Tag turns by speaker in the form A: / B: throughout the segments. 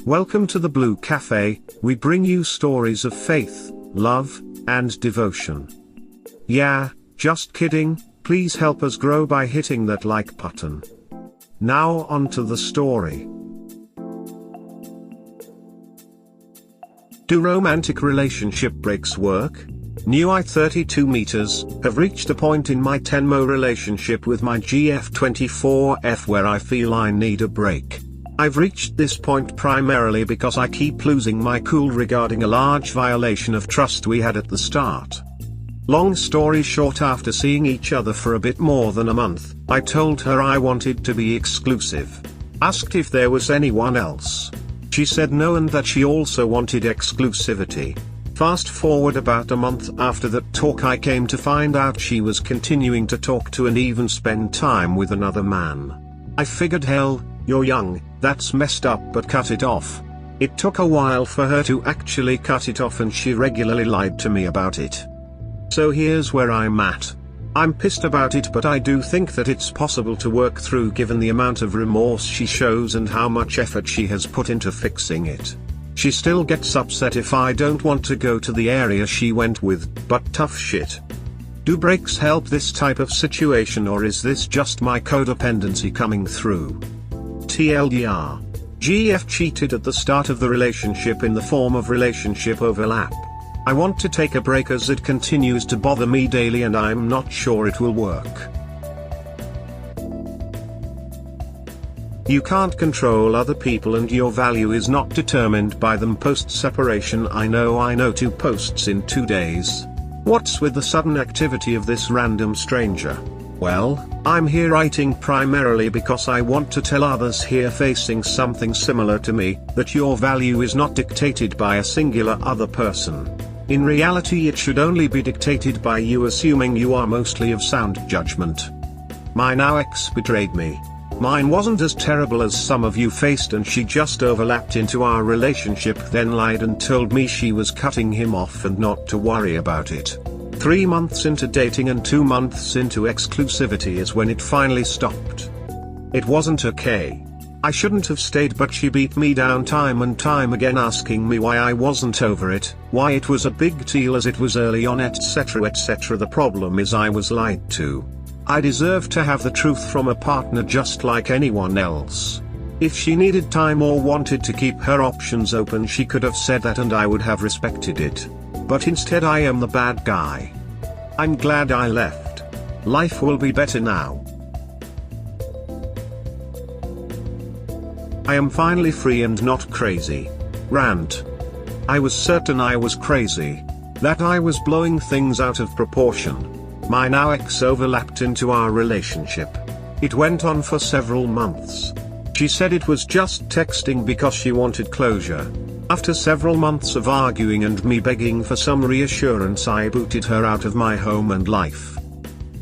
A: Welcome to the Blue Cafe. We bring you stories of faith, love, and devotion. Yeah, just kidding, please help us grow by hitting that like button. Now on to the story. Do romantic relationship breaks work? New I 32 meters, have reached a point in my 10-mo relationship with my GF24F where I feel I need a break. I've reached this point primarily because I keep losing my cool regarding a large violation of trust we had at the start. Long story short, after seeing each other for a bit more than a month, I told her I wanted to be exclusive. Asked if there was anyone else. She said no and that she also wanted exclusivity. Fast forward about a month after that talk, I came to find out she was continuing to talk to and even spend time with another man. I figured, hell, you're young, that's messed up, but cut it off. It took a while for her to actually cut it off and she regularly lied to me about it. So here's where I'm at. I'm pissed about it, but I do think that it's possible to work through given the amount of remorse she shows and how much effort she has put into fixing it. She still gets upset if I don't want to go to the area she went with, but tough shit. Do breaks help this type of situation, or is this just my codependency coming through? TLDR. GF cheated at the start of the relationship in the form of relationship overlap. I want to take a break as it continues to bother me daily and I'm not sure it will work. You can't control other people and your value is not determined by them post-separation. I know 2 posts in 2 days. What's with the sudden activity of this random stranger? Well, I'm here writing primarily because I want to tell others here facing something similar to me, that your value is not dictated by a singular other person. In reality, it should only be dictated by you, assuming you are mostly of sound judgment. My now ex betrayed me. Mine wasn't as terrible as some of you faced, and she just overlapped into our relationship, then lied and told me she was cutting him off and not to worry about it. 3 months into dating and 2 months into exclusivity is when it finally stopped. It wasn't okay. I shouldn't have stayed, but she beat me down time and time again, asking me why I wasn't over it, why it was a big deal as it was early on, etc. etc. The problem is I was lied to. I deserve to have the truth from a partner just like anyone else. If she needed time or wanted to keep her options open, she could have said that and I would have respected it. But instead I am the bad guy. I'm glad I left. Life will be better now. I am finally free and not crazy. Rant. I was certain I was crazy. That I was blowing things out of proportion. My now ex overlapped into our relationship. It went on for several months. She said it was just texting because she wanted closure. After several months of arguing and me begging for some reassurance, I booted her out of my home and life.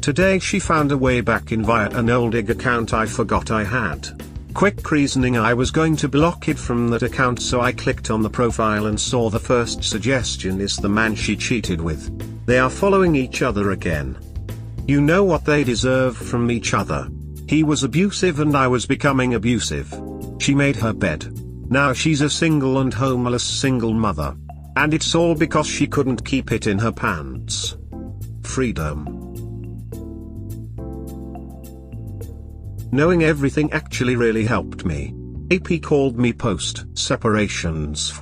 A: Today she found a way back in via an old IG account I forgot I had. Quick reasoning, I was going to block it from that account, so I clicked on the profile and saw the first suggestion is the man she cheated with. They are following each other again. You know what they deserve from each other. He was abusive and I was becoming abusive. She made her bed. Now she's a single and homeless single mother. And it's all because she couldn't keep it in her pants. Freedom. Knowing everything actually really helped me. AP called me post-separations.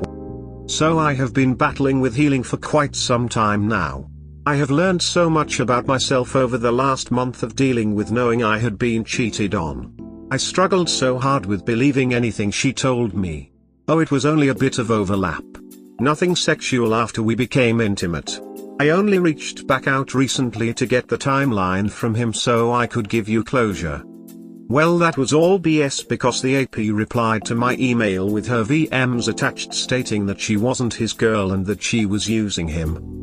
A: So I have been battling with healing for quite some time now. I have learned so much about myself over the last month of dealing with knowing I had been cheated on. I struggled so hard with believing anything she told me. Oh, it was only a bit of overlap. Nothing sexual after we became intimate. I only reached back out recently to get the timeline from him so I could give you closure. Well, that was all BS because the AP replied to my email with her VMs attached stating that she wasn't his girl and that she was using him.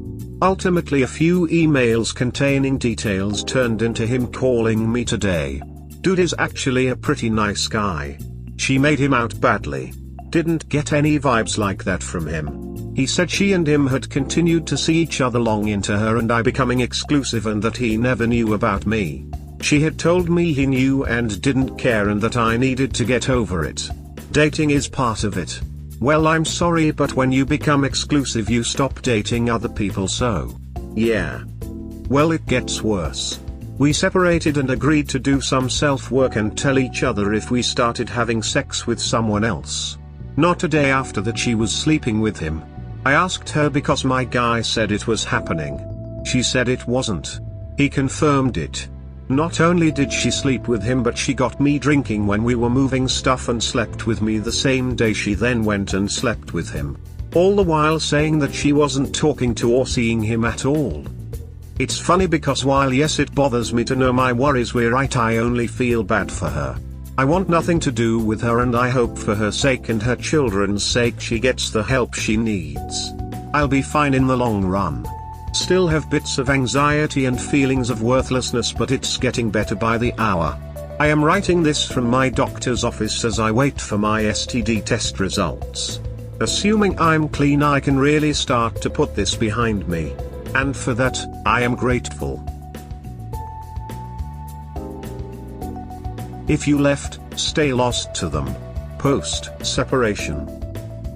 A: Ultimately, a few emails containing details turned into him calling me today. Dude is actually a pretty nice guy. She made him out badly. Didn't get any vibes like that from him. He said she and him had continued to see each other long into her and I becoming exclusive and that he never knew about me. She had told me he knew and didn't care and that I needed to get over it. Dating is part of it. Well, I'm sorry, but when you become exclusive you stop dating other people, so yeah. Well, it gets worse. We separated and agreed to do some self-work and tell each other if we started having sex with someone else. Not a day after that she was sleeping with him. I asked her because my guy said it was happening. She said it wasn't. He confirmed it. Not only did she sleep with him, but she got me drinking when we were moving stuff and slept with me the same day. She then went and slept with him. All the while saying that she wasn't talking to or seeing him at all. It's funny because while yes, it bothers me to know my worries were right, I only feel bad for her. I want nothing to do with her, and I hope for her sake and her children's sake she gets the help she needs. I'll be fine in the long run. Still have bits of anxiety and feelings of worthlessness, but it's getting better by the hour. I am writing this from my doctor's office as I wait for my STD test results. Assuming I'm clean, I can really start to put this behind me. And for that, I am grateful. If you left, stay lost to them. Post-separation.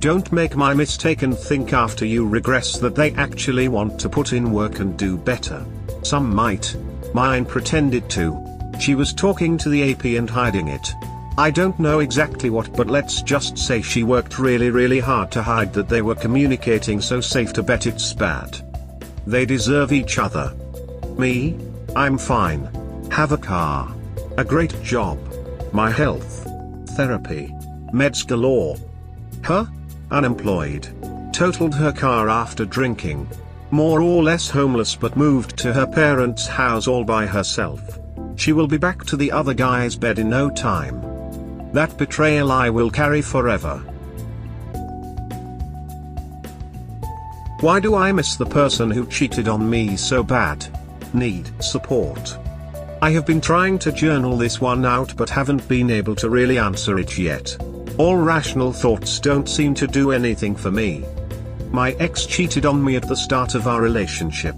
A: Don't make my mistake and think after you regress that they actually want to put in work and do better. Some might. Mine pretended to. She was talking to the AP and hiding it. I don't know exactly what, but let's just say she worked really hard to hide that they were communicating, so safe to bet it's bad. They deserve each other. Me? I'm fine. Have a car. A great job. My health. Therapy. Meds galore. Her? Unemployed. Totaled her car after drinking. More or less homeless, but moved to her parents' house all by herself. She will be back to the other guy's bed in no time. That betrayal I will carry forever. Why do I miss the person who cheated on me so bad? Need support. I have been trying to journal this one out but haven't been able to really answer it yet. All rational thoughts don't seem to do anything for me. My ex cheated on me at the start of our relationship.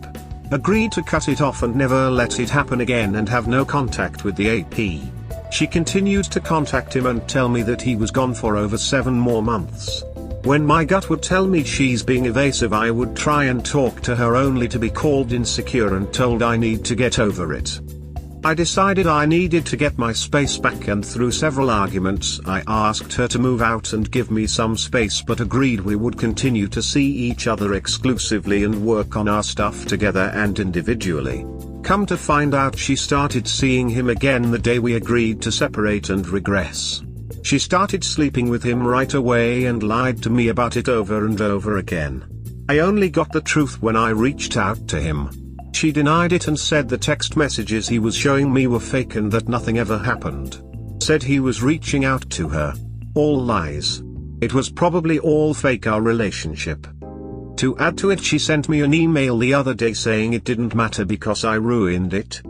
A: Agreed to cut it off and never let it happen again and have no contact with the AP. She continued to contact him and tell me that he was gone for over 7 more months. When my gut would tell me she's being evasive, I would try and talk to her only to be called insecure and told I need to get over it. I decided I needed to get my space back, and through several arguments I asked her to move out and give me some space, but agreed we would continue to see each other exclusively and work on our stuff together and individually. Come to find out, she started seeing him again the day we agreed to separate and regress. She started sleeping with him right away and lied to me about it over and over again. I only got the truth when I reached out to him. She denied it and said the text messages he was showing me were fake and that nothing ever happened. Said he was reaching out to her. All lies. It was probably all fake, our relationship. To add to it, she sent me an email the other day saying it didn't matter because I ruined it.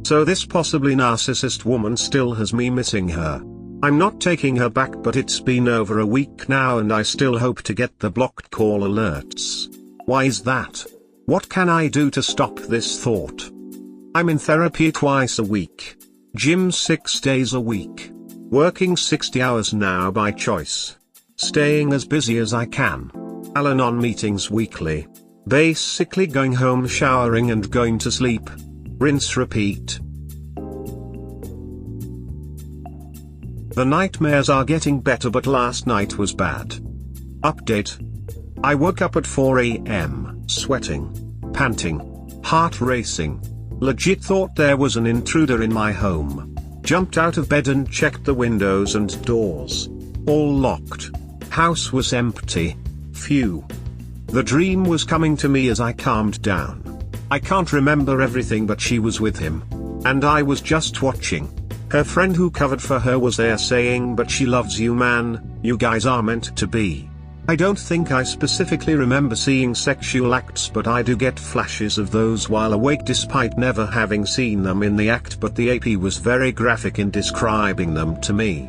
A: So this possibly narcissist woman still has me missing her. I'm not taking her back, but it's been over a week now and I still hope to get the blocked call alerts. Why is that? What can I do to stop this thought? I'm in therapy twice a week. Gym 6 days a week. Working 60 hours now by choice. Staying as busy as I can. Al-Anon meetings weekly. Basically going home, showering and going to sleep. Rinse repeat. The nightmares are getting better, but last night was bad. Update. I woke up at 4 AM, sweating, panting, heart racing. Legit thought there was an intruder in my home. Jumped out of bed and checked the windows and doors. All locked. House was empty. Phew. The dream was coming to me as I calmed down. I can't remember everything, but she was with him. And I was just watching. Her friend who covered for her was there saying, "But she loves you, man, you guys are meant to be." I don't think I specifically remember seeing sexual acts, but I do get flashes of those while awake despite never having seen them in the act, but the AP was very graphic in describing them to me.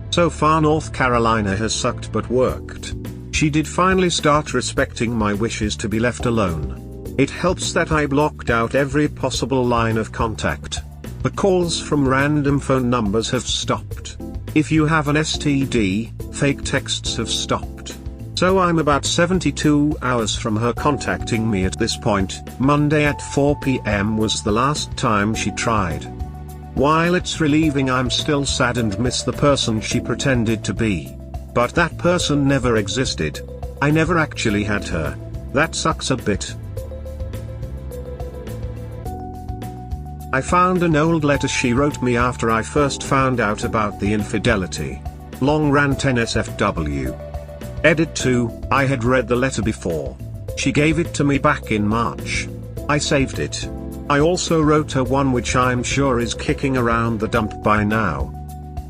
A: So far North Carolina has sucked but worked. She did finally start respecting my wishes to be left alone. It helps that I blocked out every possible line of contact. The calls from random phone numbers have stopped. If you have an STD, fake texts have stopped. So I'm about 72 hours from her contacting me at this point. Monday at 4 p.m. was the last time she tried. While it's relieving, I'm still sad and miss the person she pretended to be. But that person never existed. I never actually had her. That sucks a bit. I found an old letter she wrote me after I first found out about the infidelity. Long rant NSFW. Edit 2, I had read the letter before. She gave it to me back in March. I saved it. I also wrote her one which I'm sure is kicking around the dump by now.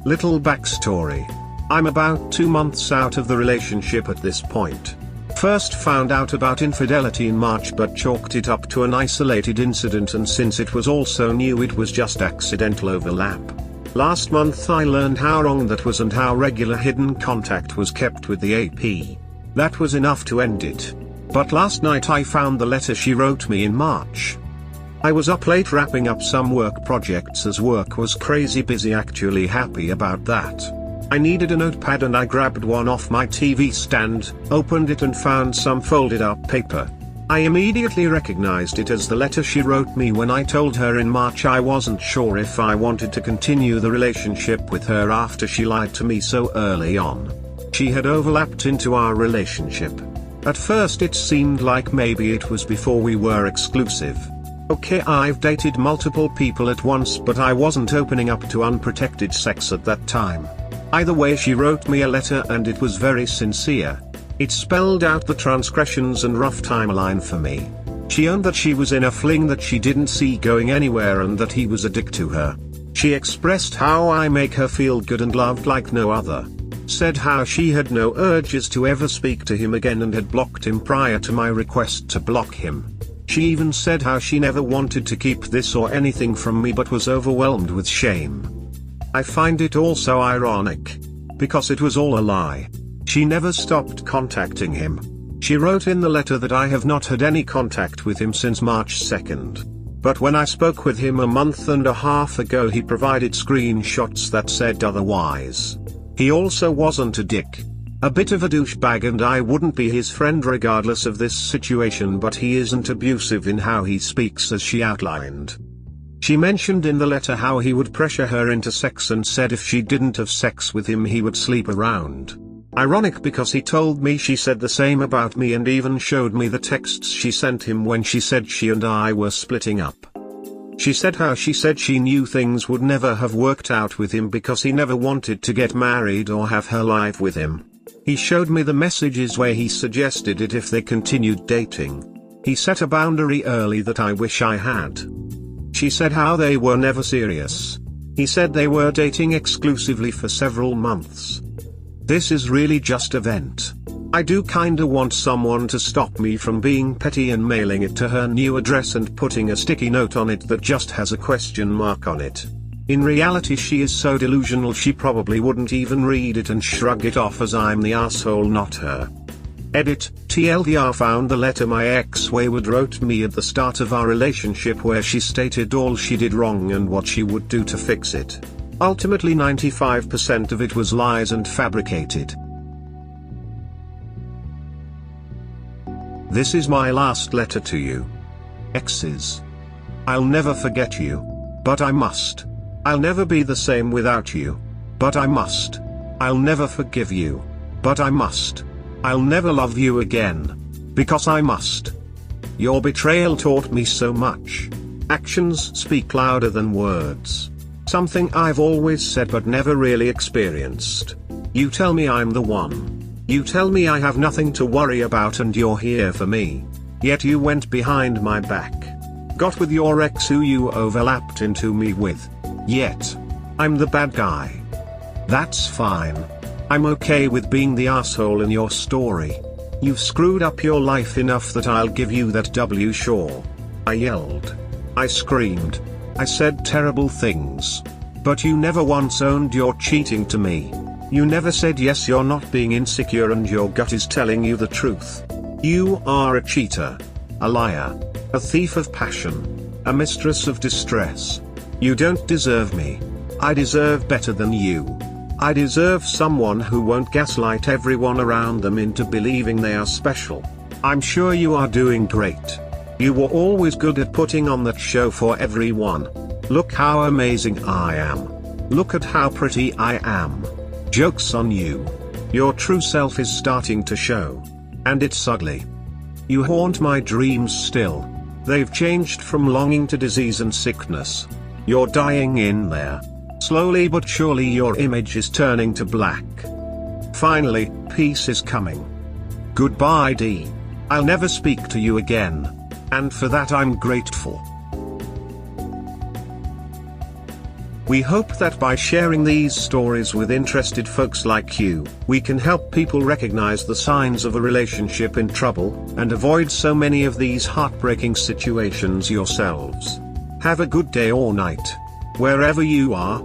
A: Little backstory. I'm about 2 months out of the relationship at this point. First found out about infidelity in March but chalked it up to an isolated incident, and since it was also new it was just accidental overlap. Last month I learned how wrong that was and how regular hidden contact was kept with the AP. That was enough to end it. But last night I found the letter she wrote me in March. I was up late wrapping up some work projects as work was crazy busy, actually happy about that. I needed a notepad and I grabbed one off my TV stand, opened it and found some folded up paper. I immediately recognized it as the letter she wrote me when I told her in March I wasn't sure if I wanted to continue the relationship with her after she lied to me so early on. She had overlapped into our relationship. At first it seemed like maybe it was before we were exclusive. Okay, I've dated multiple people at once, but I wasn't opening up to unprotected sex at that time. Either way, she wrote me a letter and it was very sincere. It spelled out the transgressions and rough timeline for me. She owned that she was in a fling that she didn't see going anywhere and that he was a dick to her. She expressed how I make her feel good and loved like no other. Said how she had no urges to ever speak to him again and had blocked him prior to my request to block him. She even said how she never wanted to keep this or anything from me but was overwhelmed with shame. I find it also ironic, because it was all a lie. She never stopped contacting him. She wrote in the letter that I have not had any contact with him since March 2nd. But when I spoke with him a month and a half ago, he provided screenshots that said otherwise. He also wasn't a dick. A bit of a douchebag, and I wouldn't be his friend regardless of this situation, but he isn't abusive in how he speaks as she outlined. She mentioned in the letter how he would pressure her into sex and said if she didn't have sex with him he would sleep around. Ironic, because he told me she said the same about me and even showed me the texts she sent him when she said she and I were splitting up. She said how she said she knew things would never have worked out with him because he never wanted to get married or have her life with him. He showed me the messages where he suggested it if they continued dating. He set a boundary early that I wish I had. She said how they were never serious. He said they were dating exclusively for several months. This is really just a vent. I do kinda want someone to stop me from being petty and mailing it to her new address and putting a sticky note on it that just has a question mark on it. In reality, she is so delusional she probably wouldn't even read it and shrug it off as I'm the asshole, not her. Edit, TLDR, found the letter my ex Wayward wrote me at the start of our relationship where she stated all she did wrong and what she would do to fix it. Ultimately 95% of it was lies and fabricated. This is my last letter to you. Exes. I'll never forget you. But I must. I'll never be the same without you. But I must. I'll never forgive you. But I must. I'll never love you again. Because I must. Your betrayal taught me so much. Actions speak louder than words. Something I've always said but never really experienced. You tell me I'm the one. You tell me I have nothing to worry about and you're here for me. Yet you went behind my back. Got with your ex who you overlapped into me with. Yet I'm the bad guy. That's fine. I'm okay with being the asshole in your story. You've screwed up your life enough that I'll give you that W, sure. I yelled. I screamed. I said terrible things. But you never once owned your cheating to me. You never said yes, you're not being insecure and your gut is telling you the truth. You are a cheater. A liar. A thief of passion. A mistress of distress. You don't deserve me. I deserve better than you. I deserve someone who won't gaslight everyone around them into believing they are special. I'm sure you are doing great. You were always good at putting on that show for everyone. Look how amazing I am. Look at how pretty I am. Joke's on you. Your true self is starting to show. And it's ugly. You haunt my dreams still. They've changed from longing to disease and sickness. You're dying in there. Slowly but surely your image is turning to black. Finally, peace is coming. Goodbye, D. I'll never speak to you again. And for that I'm grateful. We hope that by sharing these stories with interested folks like you, we can help people recognize the signs of a relationship in trouble, and avoid so many of these heartbreaking situations yourselves. Have a good day or night, wherever you are.